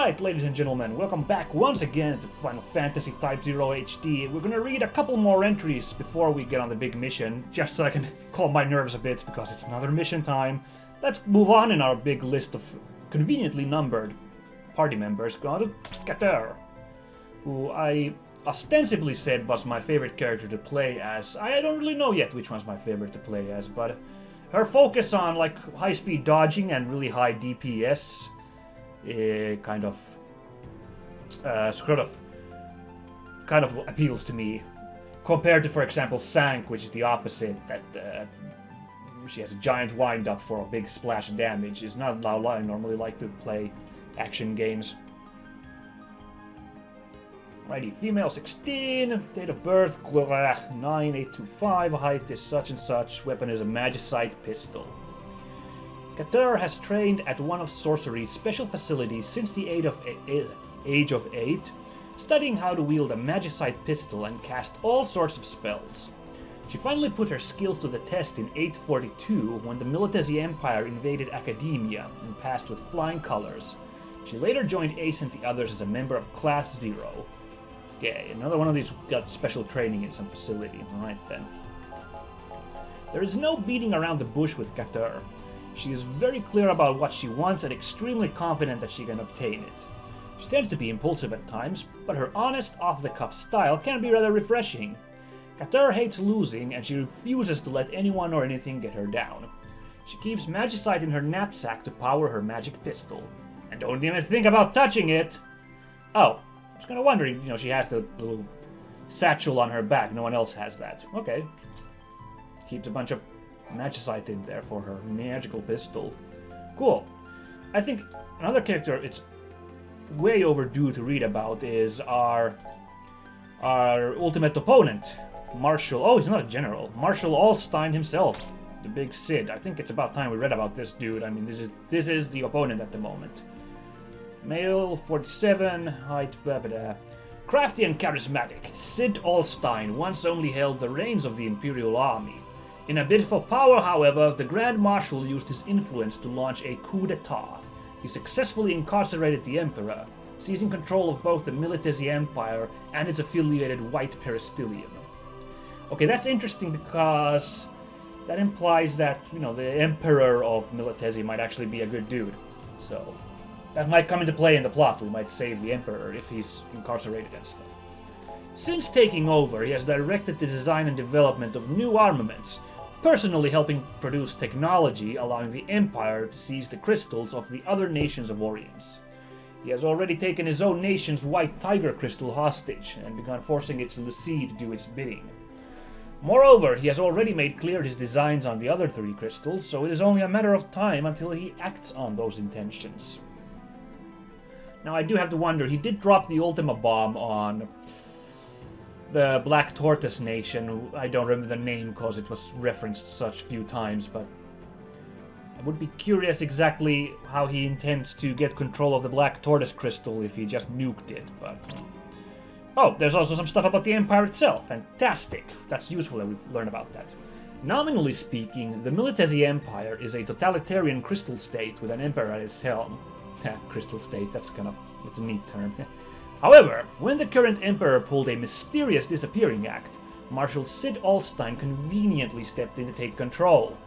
Alright, ladies and gentlemen, welcome back once again to Final Fantasy Type-0 HD. We're gonna read a couple more entries before we get on the big mission, just so I can calm my nerves a bit, because it's another mission time. Let's move on in our big list of conveniently numbered party members. Go to Kater, who I ostensibly said was my favorite character to play as. I don't really know yet which one's my favorite to play as, but her focus on like high-speed dodging and really high DPS kind of appeals to me, compared to, for example, Sank, which is the opposite. That she has a giant wind-up for a big splash of damage. Is not how I normally like to play action games. Righty, female 16, date of birth 9825, height is such and such, weapon is a magicite pistol. Kater has trained at one of sorcery's special facilities since the age of 8, studying how to wield a magicite pistol and cast all sorts of spells. She finally put her skills to the test in 842 when the Militesi Empire invaded Academia and passed with flying colors. She later joined Ace and the others as a member of Class 0. Okay, another one of these got special training in some facility. Alright then. There is no beating around the bush with Kater. She is very clear about what she wants and extremely confident that she can obtain it. She tends to be impulsive at times, but her honest, off-the-cuff style can be rather refreshing. Kater hates losing, and she refuses to let anyone or anything get her down. She keeps magicite in her knapsack to power her magic pistol. And don't even think about touching it! Oh, I was kind of wondering, she has the little satchel on her back. No one else has that. Okay. Keeps a bunch of magicite in there for her magical pistol. Cool. I think another character it's way overdue to read about is our ultimate opponent, Marshal. Oh, he's not a general. Marshal Alstein himself, the big Sid. I think it's about time we read about this dude. I mean, this is the opponent at the moment. Male, 47, height, blah, blah, blah. Crafty and charismatic, Sid Alstein once only held the reins of the Imperial Army. In a bid for power, however, the Grand Marshal used his influence to launch a coup d'etat. He successfully incarcerated the Emperor, seizing control of both the Militesi Empire and its affiliated White Peristilium. Okay, that's interesting because that implies that, the Emperor of Militesi might actually be a good dude. So that might come into play in the plot. We might save the Emperor if he's incarcerated and stuff. Since taking over, he has directed the design and development of new armaments, personally helping produce technology allowing the Empire to seize the crystals of the other nations of Orients. He has already taken his own nation's White Tiger crystal hostage and begun forcing its lessee to do its bidding. Moreover, he has already made clear his designs on the other 3 crystals, so it is only a matter of time until he acts on those intentions. Now I do have to wonder, he did drop the Ultima Bomb on the Black Tortoise Nation. I don't remember the name because it was referenced such few times, but I would be curious exactly how he intends to get control of the Black Tortoise Crystal if he just nuked it, but... Oh, there's also some stuff about the Empire itself. Fantastic! That's useful that we've learned about that. Nominally speaking, the Militesi Empire is a totalitarian crystal state with an emperor at its helm. Crystal state, that's a neat term. However, when the current Emperor pulled a mysterious disappearing act, Marshal Sid Alstein conveniently stepped in to take control.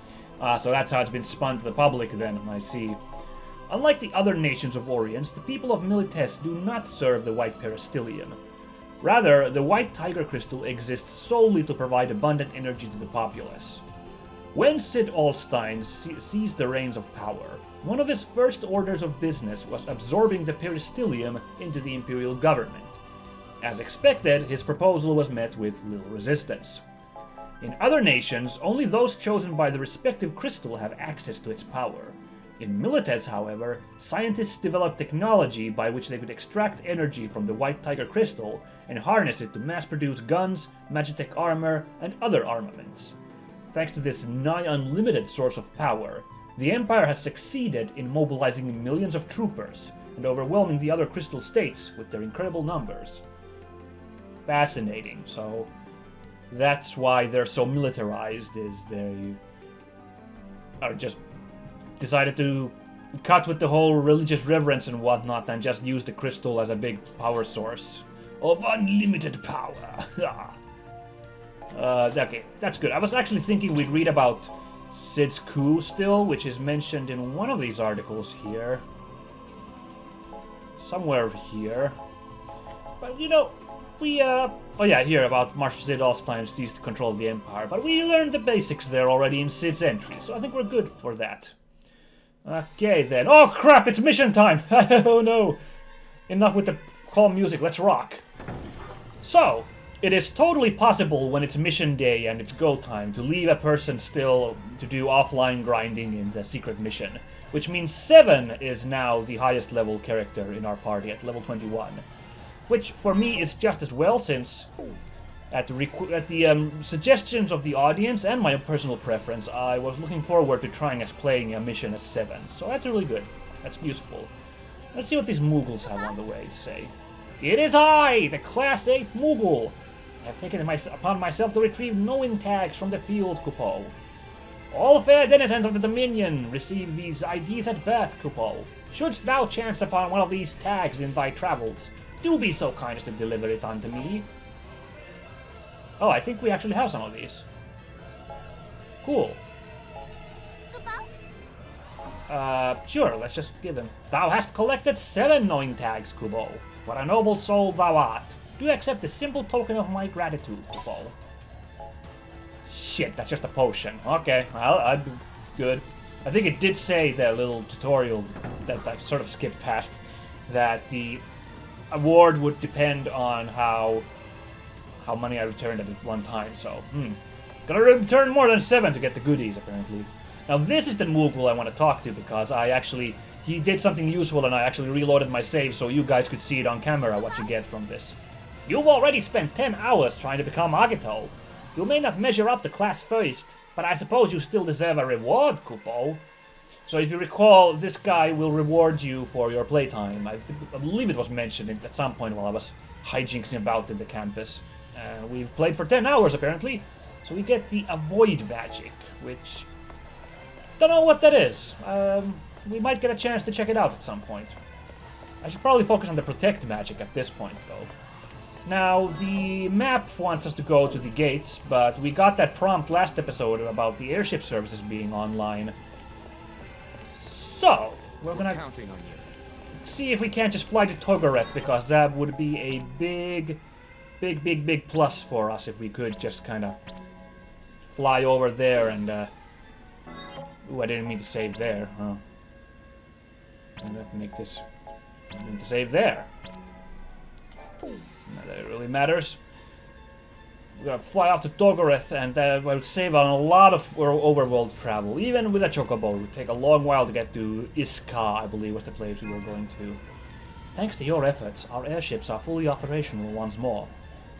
So that's how it's been spun to the public then, I see. Unlike the other nations of Orient, the people of Milites do not serve the White Peristilium. Rather, the White Tiger Crystal exists solely to provide abundant energy to the populace. When Sid Alstein seized the reins of power, one of his first orders of business was absorbing the Peristilium into the Imperial government. As expected, his proposal was met with little resistance. In other nations, only those chosen by the respective crystal have access to its power. In Milites, however, scientists developed technology by which they could extract energy from the White Tiger Crystal and harness it to mass-produce guns, magitech armor, and other armaments. Thanks to this nigh-unlimited source of power, the Empire has succeeded in mobilizing millions of troopers and overwhelming the other crystal states with their incredible numbers. Fascinating. So that's why they're so militarized, is they are just decided to cut with the whole religious reverence and whatnot and just use the crystal as a big power source of unlimited power. Okay, that's good. I was actually thinking we'd read about Sid's coup still, which is mentioned in one of these articles here. Somewhere here. But, you know, we, oh yeah, here, about Marshal Sid Alstein seized control of the Empire. But we learned the basics there already in Sid's entry, so I think we're good for that. Okay, then. Oh, crap, it's mission time! Oh, no. Enough with the calm music, let's rock. So, it is totally possible when it's mission day and it's go time to leave a person still to do offline grinding in the secret mission. Which means 7 is now the highest level character in our party at level 21. Which, for me, is just as well, since at the suggestions of the audience and my personal preference, I was looking forward to trying playing a mission as 7. So that's really good. That's useful. Let's see what these Moogles have on the way to say. It is I, the Class 8 Moogle. I have taken it upon myself to retrieve knowing tags from the field, Kupo. All fair denizens of the Dominion receive these IDs at birth, Kupo. Shouldst thou chance upon one of these tags in thy travels, do be so kind as to deliver it unto me. Oh, I think we actually have some of these. Cool. Sure, let's just give him. Thou hast collected 7 knowing tags, Kubo. What a noble soul thou art. Do accept a simple token of my gratitude, Kubo. Shit, that's just a potion. Okay, well, I'd be good. I think it did say, the little tutorial that I sort of skipped past, that the award would depend on how many I returned at one time, so, Gotta return more than 7 to get the goodies, apparently. Now this is the Moogle I want to talk to, because he did something useful and I actually reloaded my save so you guys could see it on camera what you get from this. You've already spent 10 hours trying to become Agito. You may not measure up to class first, but I suppose you still deserve a reward, Kupo. So if you recall, this guy will reward you for your playtime. I believe it was mentioned at some point while I was hijinksing about in the campus. We've played for 10 hours apparently, so we get the Avoid magic, which... don't know what that is. We might get a chance to check it out at some point. I should probably focus on the Protect magic at this point, though. Now, the map wants us to go to the gates, but we got that prompt last episode about the airship services being online. So, we're gonna counting on you. See if we can't just fly to Togareth, because that would be a big plus for us if we could just kind of fly over there and... Ooh, I didn't mean to save there, huh? I'm gonna make this... I mean to save there. Not that it really matters. We're gonna fly off to Togareth and we'll save on a lot of overworld travel. Even with a chocobo, it would take a long while to get to Iscah, I believe was the place we were going to. Thanks to your efforts, our airships are fully operational once more.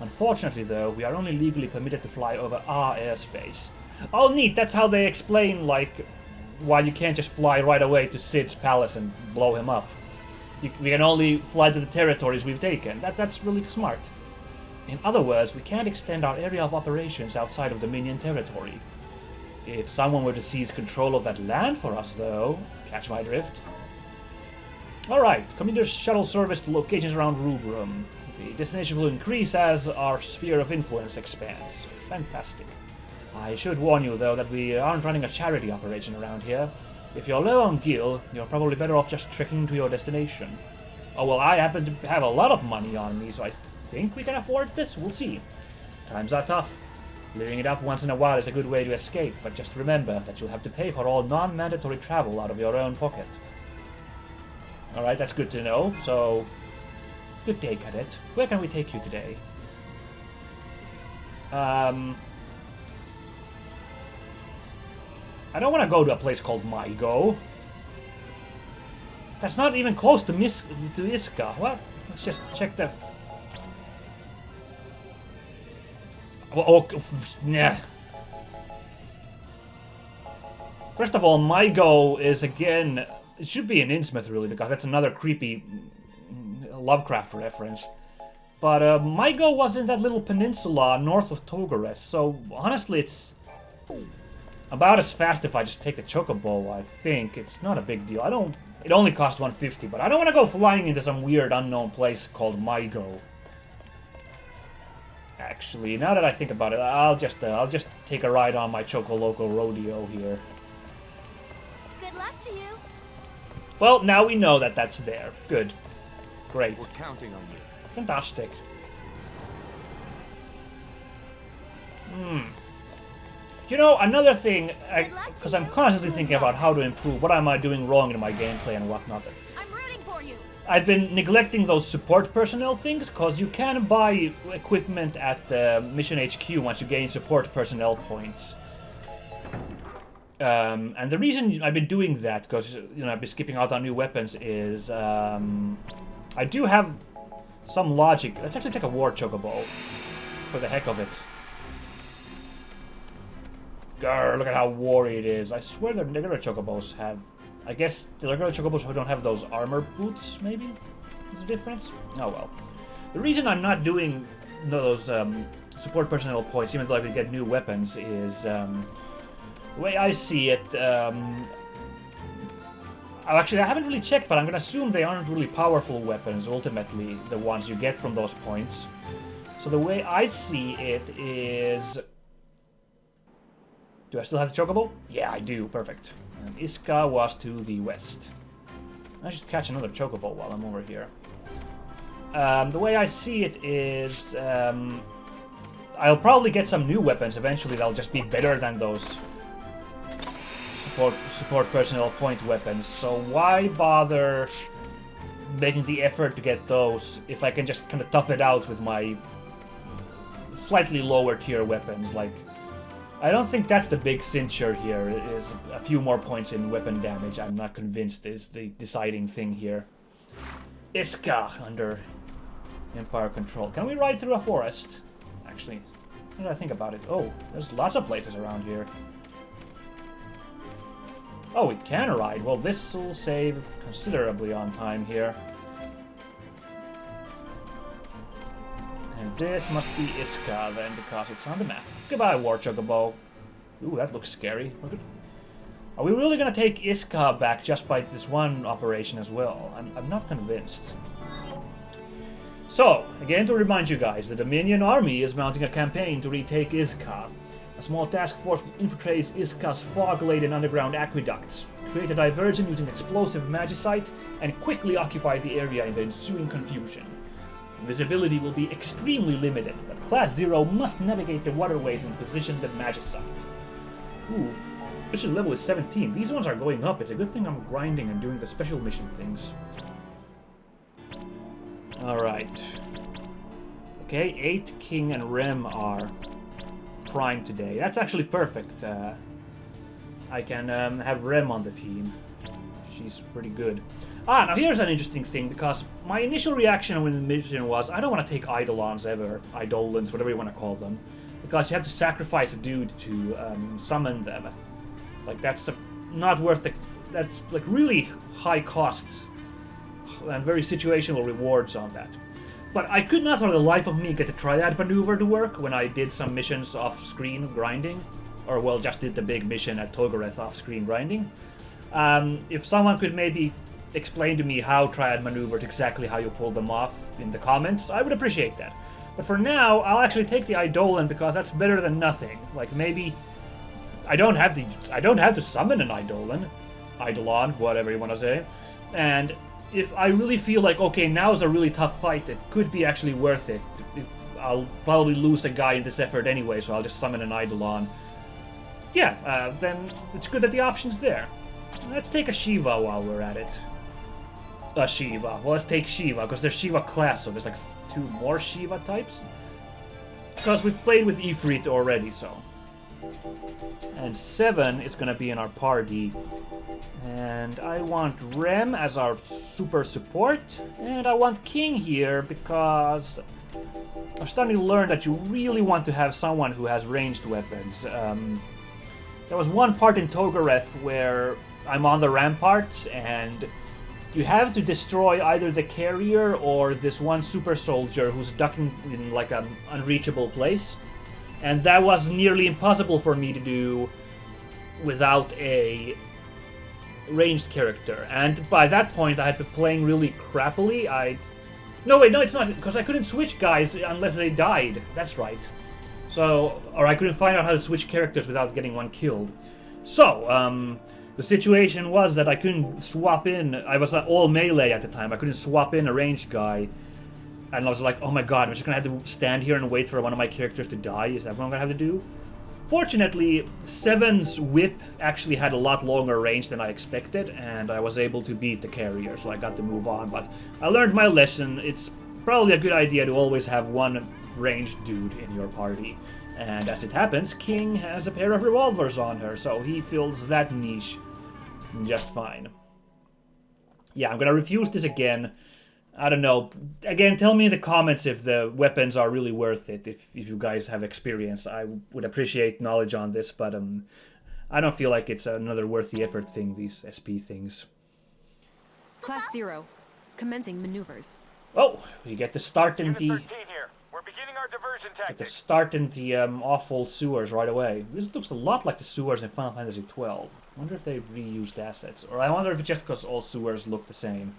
Unfortunately, though, we are only legally permitted to fly over our airspace. Oh, neat! That's how they explain, like, why you can't just fly right away to Sid's palace and blow him up. We can only fly to the territories we've taken. That's really smart. In other words, we can't extend our area of operations outside of Dominion territory. If someone were to seize control of that land for us, though, catch my drift? Alright, commuter shuttle service to locations around Rubrum. The destination will increase as our sphere of influence expands. Fantastic. I should warn you, though, that we aren't running a charity operation around here. If you're low on gil, you're probably better off just trekking to your destination. Oh, well, I happen to have a lot of money on me, so I think we can afford this. We'll see. Times are tough. Living it up once in a while is a good way to escape, but just remember that you'll have to pay for all non-mandatory travel out of your own pocket. Alright, that's good to know. So, good day, Cadet. Where can we take you today? I don't want to go to a place called Mygo. That's not even close to Iscah. What? Let's just check the... Oh, yeah. First of all, Mygo is again... It should be in Innsmouth, really, because that's another creepy Lovecraft reference. But Mygo was in that little peninsula north of Togareth, so honestly, it's... about as fast if I just take the chocobo, I think. It's not a big deal. It only costs 150, but I don't want to go flying into some weird unknown place called Mygo. Actually, now that I think about it, I'll just take a ride on my Choco Loco Rodeo here. Good luck to you. Well, now we know that that's there. Good. Great. We're counting on you. Fantastic. You know, another thing, because I'm constantly thinking about how to improve, what am I doing wrong in my gameplay and whatnot. I'm rooting for you. I've been neglecting those support personnel things, because you can buy equipment at Mission HQ once you gain support personnel points. And the reason I've been doing that, because I've been skipping out on new weapons, is I do have some logic. Let's actually take a War Chocobo, for the heck of it. Grr, look at how wary it is. I swear the regular Chocobos have... I guess the regular Chocobos don't have those armor boots, maybe? Is the difference? Oh well. The reason I'm not doing those support personnel points, even though I could get new weapons, is... the way I see it... actually, I haven't really checked, but I'm gonna assume they aren't really powerful weapons, ultimately, the ones you get from those points. So the way I see it is... Do I still have the Chocobo? Yeah, I do. Perfect. And Iscah was to the west. I should catch another Chocobo while I'm over here. The way I see it is... I'll probably get some new weapons eventually that'll just be better than those support personnel point weapons. So why bother making the effort to get those if I can just kind of tough it out with my slightly lower tier weapons? Like, I don't think that's the big cincher here. It is a few more points in weapon damage. I'm not convinced is the deciding thing here. Iscah under Empire control. Can we ride through a forest? Actually, now that I think about it. Oh, there's lots of places around here. Oh, we can ride. Well, this will save considerably on time here. And this must be Iscah then, because it's on the map. Goodbye, War Chocobo. Ooh, that looks scary. Are we really gonna take Iscah back just by this one operation as well? I'm not convinced. So, again to remind you guys, the Dominion army is mounting a campaign to retake Iscah. A small task force infiltrates Iscah's fog-laden underground aqueducts, create a diversion using explosive magicite, and quickly occupy the area in the ensuing confusion. Visibility will be extremely limited, but Class 0 must navigate the waterways and position the magicite. Ooh, mission level is 17. These ones are going up. It's a good thing I'm grinding and doing the special mission things. Alright. Okay, 8, King, and Rem are prime today. That's actually perfect. I can have Rem on the team. She's pretty good. Ah, now here's an interesting thing, because my initial reaction when the mission was, I don't want to take Eidolons ever, Eidolons, whatever you want to call them, because you have to sacrifice a dude to summon them. Like, that's not worth the... That's, like, really high costs and very situational rewards on that. But I could not for the life of me get the Triad maneuver to work when I did some missions off-screen grinding. Or, well, just did the big mission at Togoreth off-screen grinding. If someone could maybe explain to me how Triad maneuvers, exactly how you pull them off in the comments, I would appreciate that. But for now, I'll actually take the Eidolon because that's better than nothing. Like, maybe I don't have to summon an Eidolon, whatever you want to say. And if I really feel like, okay, now's a really tough fight, it could be actually worth it. I'll probably lose a guy in this effort anyway, so I'll just summon an Eidolon. Yeah, then it's good that the option's there. Let's take a Shiva while we're at it. Shiva. Well, let's take Shiva, because there's Shiva class, so there's like 2 more Shiva types. Because we've played with Ifrit already, so. And 7 is going to be in our party. And I want Rem as our super support. And I want King here, because I'm starting to learn that you really want to have someone who has ranged weapons. There was one part in Togoreth where I'm on the ramparts, and you have to destroy either the carrier or this one super soldier who's ducking in like an unreachable place. And that was nearly impossible for me to do without a ranged character. And by that point, I had been playing really crappily. No, wait, no, it's not, because I couldn't switch guys unless they died. That's right. So, or I couldn't find out how to switch characters without getting one killed. So, the situation was that I couldn't swap in. I was all melee at the time. I couldn't swap in a ranged guy. And I was like, oh my god, I'm just gonna have to stand here and wait for one of my characters to die. Is that what I'm gonna have to do? Fortunately, 7's whip actually had a lot longer range than I expected, and I was able to beat the carrier, so I got to move on. But I learned my lesson. It's probably a good idea to always have one ranged dude in your party. And as it happens, King has a pair of revolvers on her, so he fills that niche just fine. Yeah, I'm gonna refuse this again. I don't know. Again, tell me in the comments if the weapons are really worth it, if you guys have experience. I would appreciate knowledge on this, but I don't feel like it's another worth the effort thing, these SP things. Class 0, commencing maneuvers. Oh, we get to start in the... Unit 13 here. We're beginning our diversion Get to tactics. start in the awful sewers right away. This looks a lot like the sewers in Final Fantasy XII. I wonder if they reused assets, or I wonder if it's just because all sewers look the same.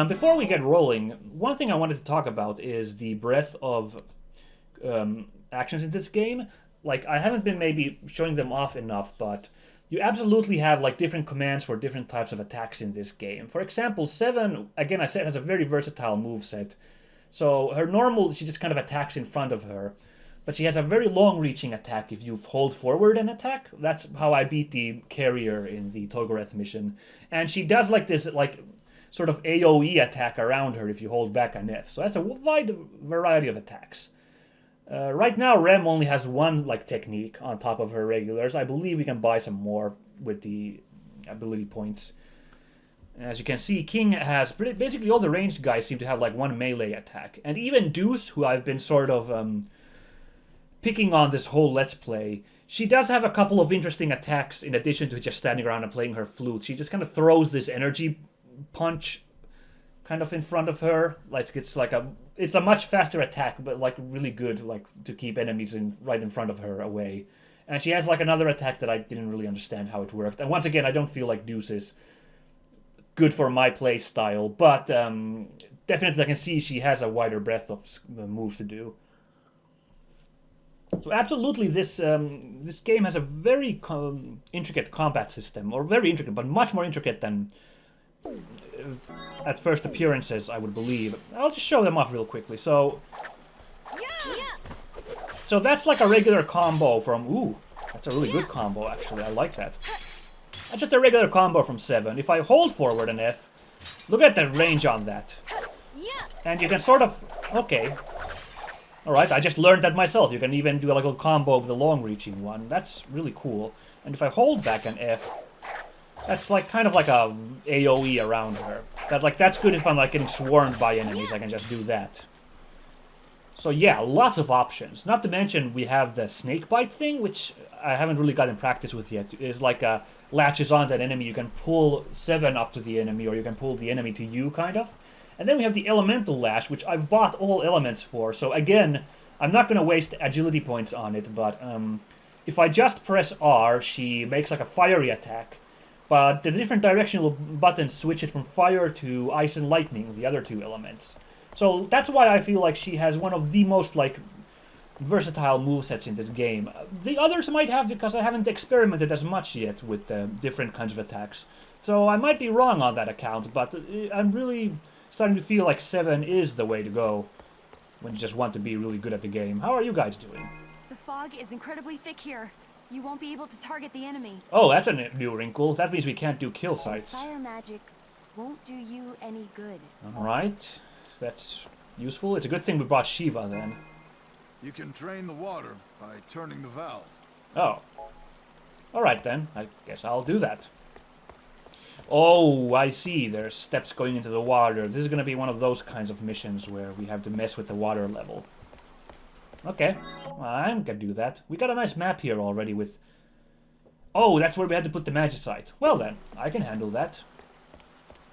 Before we get rolling, one thing I wanted to talk about is the breadth of actions in this game. Like, I haven't been maybe showing them off enough, but you absolutely have like different commands for different types of attacks in this game. For example, 7, again I said, has a very versatile moveset. So her normal, she just kind of attacks in front of her. But she has a very long-reaching attack if you hold forward and attack. That's how I beat the carrier in the Togoreth mission. And she does like this, like, sort of AoE attack around her if you hold back an F. So that's a wide variety of attacks. Right now, Rem only has one like technique on top of her regulars. I believe we can buy some more with the ability points. As you can see, King has basically all the ranged guys seem to have like one melee attack. And even Deuce, who I've been sort of picking on this whole Let's Play, she does have a couple of interesting attacks in addition to just standing around and playing her flute. She just kind of throws this energy punch kind of in front of her. Like it's a much faster attack, but like really good, like to keep enemies right in front of her away. And she has like another attack that I didn't really understand how it worked. And once again, I don't feel like Deuce is good for my play style, but definitely I can see she has a wider breadth of moves to do. So absolutely, this game has a very intricate combat system, or very intricate, but much more intricate than at first appearances, I would believe. I'll just show them off real quickly. So that's like a regular combo from... Ooh, that's a really good combo, actually. I like that. That's just a regular combo from 7. If I hold forward an F, look at the range on that. And you can sort of... Okay. Alright, I just learned that myself. You can even do a little combo with the long-reaching one. That's really cool. And if I hold back an F... That's like kind of like a AoE around her. That's good if I'm like getting swarmed by enemies. I can just do that. So yeah, lots of options. Not to mention we have the snake bite thing, which I haven't really gotten practice with yet. Is like a latches onto an enemy. You can pull 7 up to the enemy, or you can pull the enemy to you, kind of. And then we have the elemental lash, which I've bought all elements for. So again, I'm not going to waste agility points on it, but if I just press R, she makes like a fiery attack. But the different directional buttons switch it from fire to ice and lightning, the other 2 elements. So that's why I feel like she has one of the most like versatile movesets in this game. The others might have, because I haven't experimented as much yet with different kinds of attacks. So I might be wrong on that account, but I'm really starting to feel like 7 is the way to go when you just want to be really good at the game. How are you guys doing? The fog is incredibly thick here. You won't be able to target the enemy. Oh, that's a new wrinkle. That means we can't do kill sites. Fire magic won't do you any good. Alright. That's useful. It's a good thing we brought Shiva, then. You can drain the water by turning the valve. Oh. Alright, then. I guess I'll do that. Oh, I see. There's steps going into the water. This is going to be one of those kinds of missions where we have to mess with the water level. Okay, well, I'm gonna do that. We got a nice map here already with... Oh, that's where we had to put the magicite. Well then, I can handle that.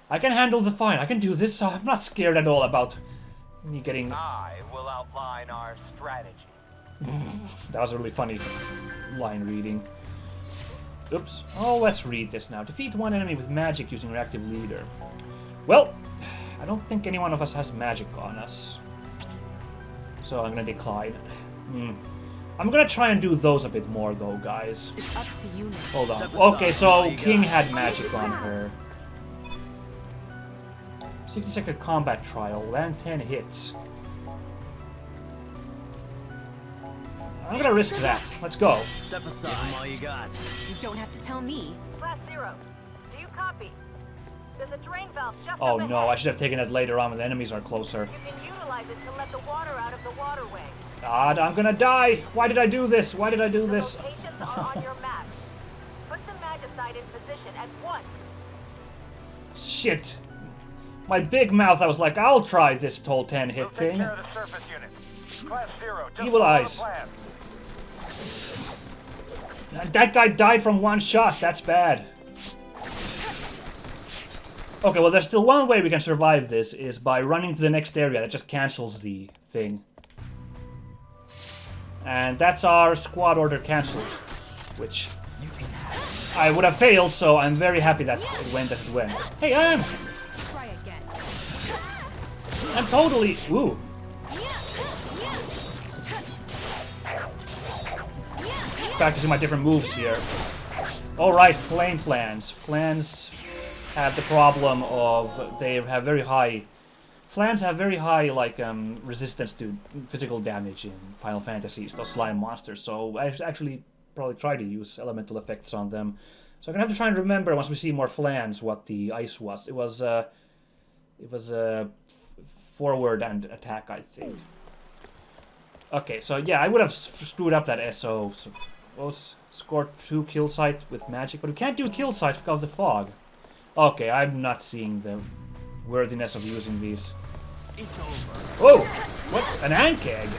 I can handle the fine. I can do this. I'm not scared at all about me getting... I will outline our strategy. That was a really funny line reading. Oops. Oh, let's read this now. Defeat one enemy with magic using reactive leader. Well, I don't think any one of us has magic on us. So I'm gonna decline. I'm gonna try and do those a bit more though, guys. It's up to you now. Hold on. Okay, so King had magic on her. 60-second combat trial, land 10 hits. I'm gonna risk that. Let's go. Step aside. Give 'em all you got. You don't have to tell me. Class 0, do you copy? There's a drain valve just Oh up no, ahead. I should have taken it later on when the enemies are closer. You can utilize it to let the water out of the waterway. God, I'm gonna die! Why did I do this? Why did I do The this? locations are on your map. Put the magicite in position at once. Shit. My big mouth, I was like, I'll try this whole 10 hit We'll take thing. care of the surface unit. Class 0, just Evil follow eyes. the plan. That guy died from one shot, that's bad. Okay, well there's still one way we can survive this, is by running to the next area that just cancels the thing. And that's our squad order cancelled, which I would have failed, so I'm very happy that it went as it went. Hey, Try again. I'm totally... Ooh. Practicing my different moves here. Alright, flame flans. Flans have the problem of they have very high... Flans have very high, like, resistance to physical damage in Final Fantasies, those slime monsters, so I actually probably try to use elemental effects on them. So I'm gonna have to try and remember, once we see more flans, what the ice was. It was forward and attack, I think. Okay, so yeah, I would have screwed up that SO. So, well, scored 2 kill sites with magic, but we can't do kill sites because of the fog. Okay, I'm not seeing the worthiness of using these. It's over. Oh! What? An Ankeg!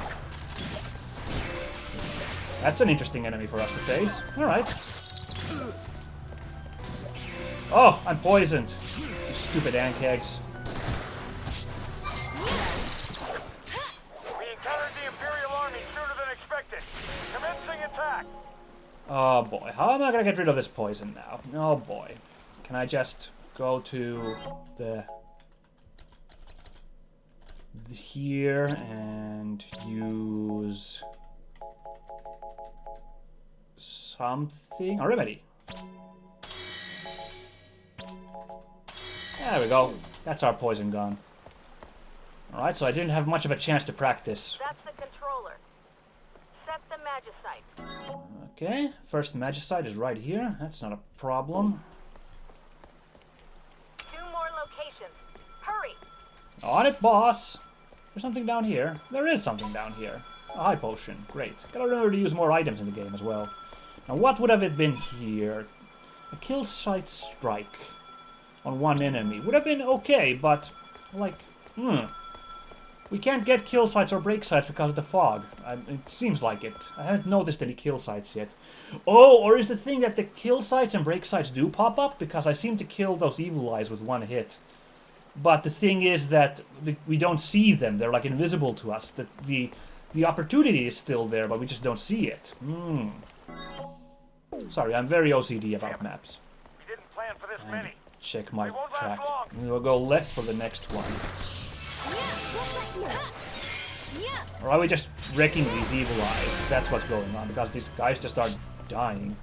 That's an interesting enemy for us to face. Alright. Oh, I'm poisoned. You stupid Ankegs. We encountered the Imperial army sooner than expected. Commencing attack. Oh boy, how am I gonna get rid of this poison now? Oh boy. Can I just go to the... here and use... something? A remedy. There we go. That's our poison gone. Alright, so I didn't have much of a chance to practice. That's the controller. Set the magicite. Okay, first magicite is right here. That's not a problem. 2 more locations. Hurry! On it, boss! There's something down here. There is something down here. A high potion. Great. Gotta remember to use more items in the game as well. Now, what would have it been here? A kill site strike on one enemy. Would have been okay, but, like, we can't get kill sites or break sites because of the fog. It seems like it. I haven't noticed any kill sites yet. Oh, or is the thing that the kill sites and break sites do pop up? Because I seem to kill those evil eyes with one hit. But the thing is that we don't see them. They're like invisible to us. The opportunity is still there, but we just don't see it. Sorry, I'm very OCD about maps. We didn't plan for this many. Check my We won't last track. long. We'll go left for the next one. Or are we just wrecking these evil eyes? That's what's going on, because these guys just are dying.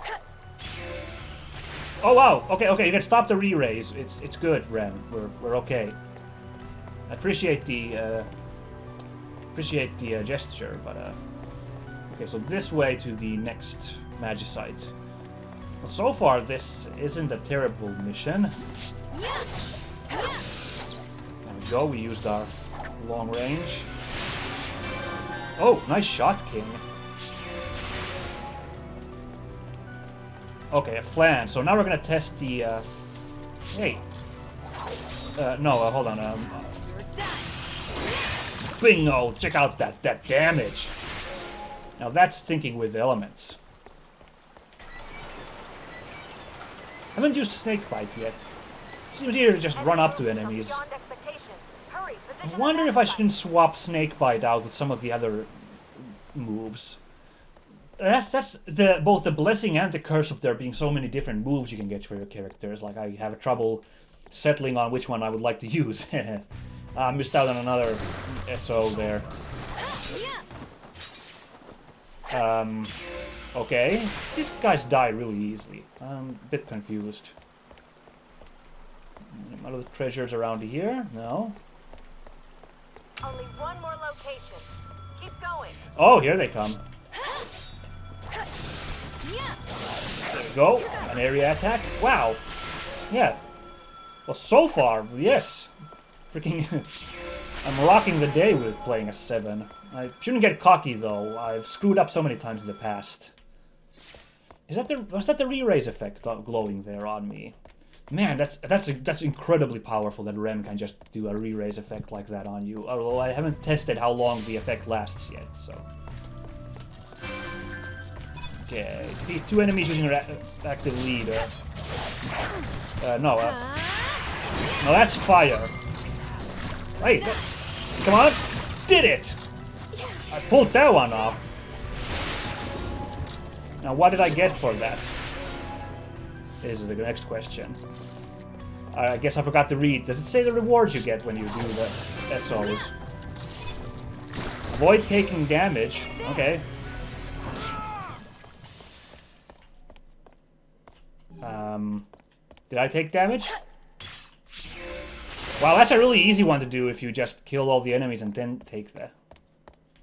Oh wow! Okay, you can stop the re-raise. It's good, Ren. We're okay. I appreciate the gesture, but okay. So this way to the next magicite. Well, so far this isn't a terrible mission. There we go. We used our long range. Oh, nice shot, King. Okay, a flan. So now we're gonna test the, hey. No, hold on, bingo! Check out that damage! Now that's thinking with elements. Haven't used Snakebite yet. Seems easier to just run up to enemies. Beyond expectations. Hurry, I position wonder the if I magicite. shouldn't swap Snakebite out with some of the other moves. that's the both the blessing and the curse of there being so many different moves you can get for your characters. Like, I have trouble settling on which one I would like to use. I missed out on another SO there. Okay. These guys die really easily. I'm a bit confused. Any other treasures around here? No. Only one more location. Keep going. Oh, here they come. There we go. An area attack. Wow. Yeah. Well, so far, yes. Freaking... I'm rocking the day with playing a 7. I shouldn't get cocky, though. I've screwed up so many times in the past. Was that the re-raise effect glowing there on me? Man, that's incredibly powerful that Rem can just do a re-raise effect like that on you. Although I haven't tested how long the effect lasts yet, so... Okay, defeat 2 enemies using your active leader. No, that's fire. Wait, come on! Did it! I pulled that one off. Now, what did I get for that? Is the next question. I guess I forgot to read. Does it say the rewards you get when you do the SOs? Avoid taking damage. Okay. Did I take damage? Wow, that's a really easy one to do if you just kill all the enemies and then take the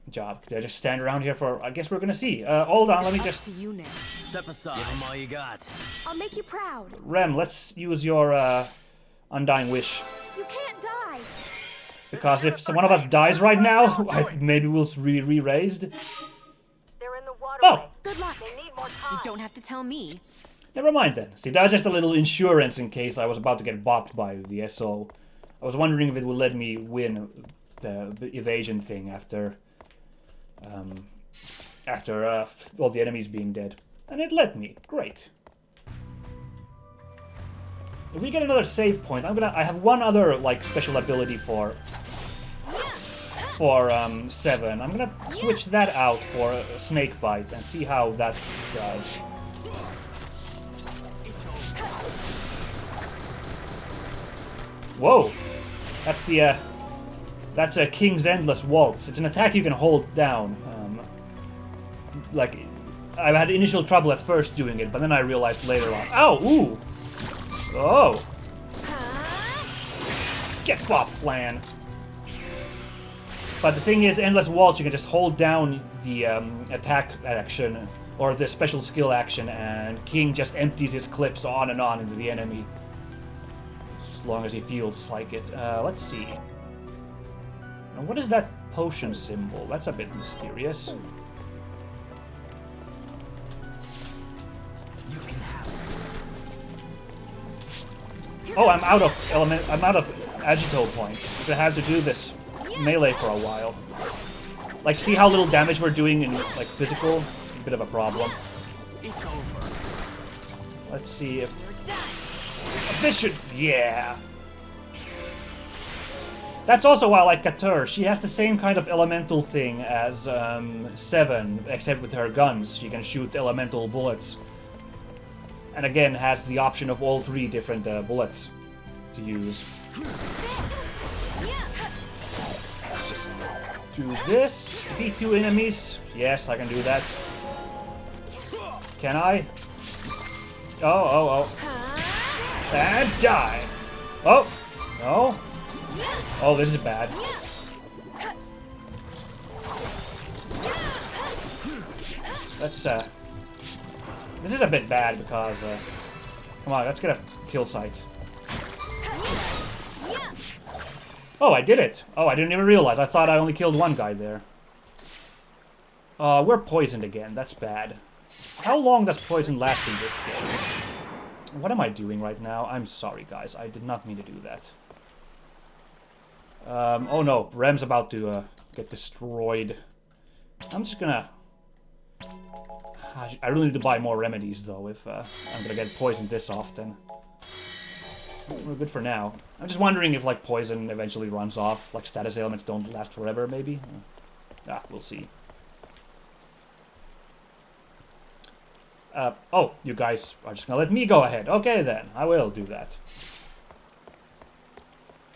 job. Did I just stand around here for... I guess we're gonna see. Hold on, let me just... To you now. Step aside. Give 'em all you got. I'll make you proud. Rem, let's use your Undying Wish. You can't die. Because if one of us dies right now, maybe we'll re-raised. They're in the waterway. Oh! Good luck. They need more You time. don't have to tell me. Never mind then. See, that was just a little insurance in case I was about to get bopped by the SO. I was wondering if it would let me win the evasion thing after all the enemies being dead. And it let me. Great. If we get another save point, I have one other like special ability for 7. I'm gonna switch that out for a snake bite and see how that does. Whoa! That's a King's Endless Waltz. It's an attack you can hold down. Like, I had initial trouble at first doing it, but then I realized later on. Ow! Ooh! Oh! Get bopped, plan! But the thing is, Endless Waltz, you can just hold down the attack action, or the special skill action, and King just empties his clips on and on into the enemy. As long as he feels like it. Let's see. Now, what is that potion symbol? That's a bit mysterious. You can have it. Oh, I'm out of agito points. I have to do this melee for a while. Like, see how little damage we're doing in like physical? A bit of a problem. It's over. Let's see if this should... Yeah. That's also why I like Katur. She has the same kind of elemental thing as 7, except with her guns. She can shoot elemental bullets. And again, has the option of all 3 different bullets to use. Just do this. Defeat 2 enemies. Yes, I can do that. Can I? Oh. And die. Oh, no. Oh, this is bad. Let's, this is a bit bad because, come on, let's get a kill site. Oh, I did it! Oh, I didn't even realize. I thought I only killed one guy there. We're poisoned again. That's bad. How long does poison last in this game? What am I doing right now? I'm sorry, guys. I did not mean to do that. Oh no, Rem's about to get destroyed. I'm just gonna... I really need to buy more remedies, though, if I'm gonna get poisoned this often. We're good for now. I'm just wondering if, like, poison eventually runs off. Like, status ailments don't last forever, maybe? We'll see. Oh, you guys are just gonna let me go ahead. Okay then, I will do that.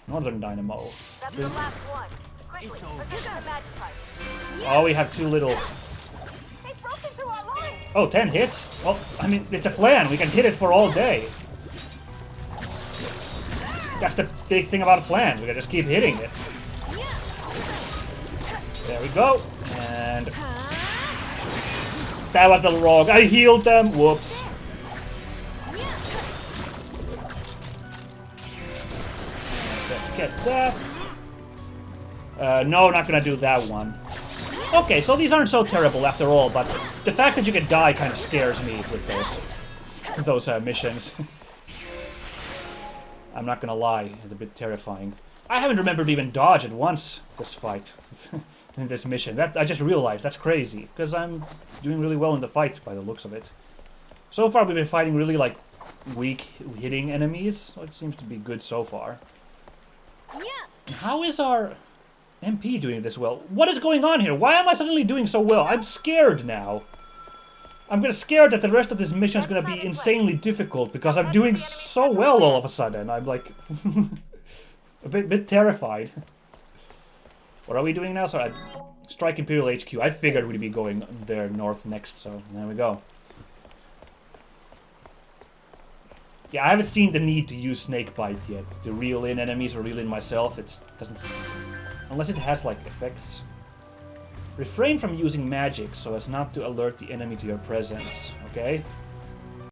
Northern Dynamo. That's the last one. Quickly, It's over. position the Magicite. Oh, we have two little... They've broken through our line. Oh, 10 hits? Well, I mean, it's a flan. We can hit it for all day. That's the big thing about flans. We can just keep hitting it. There we go. And... that was the wrong. I healed them. Whoops. Get that. No, not gonna do that one. Okay, so these aren't so terrible after all, but the fact that you can die kind of scares me with those missions. I'm not gonna lie, it's a bit terrifying. I haven't remembered even dodge it once this fight, in this mission. That I just realized that's crazy, because I'm doing really well in the fight by the looks of it. So far we've been fighting really like weak hitting enemies, so it seems to be good so far. How is our MP doing this well? What is going on here? Why am I suddenly doing so well? I'm scared now. I'm gonna scared that the rest of this mission is gonna be insanely difficult because I'm doing so well all of a sudden. I'm like a bit terrified. What are we doing now? Sorry, strike Imperial HQ. I figured we'd be going there north next, so there we go. Yeah, I haven't seen the need to use Snakebite yet. To reel in enemies or reel in myself, it doesn't... unless it has, like, effects. Refrain from using magic so as not to alert the enemy to your presence, okay?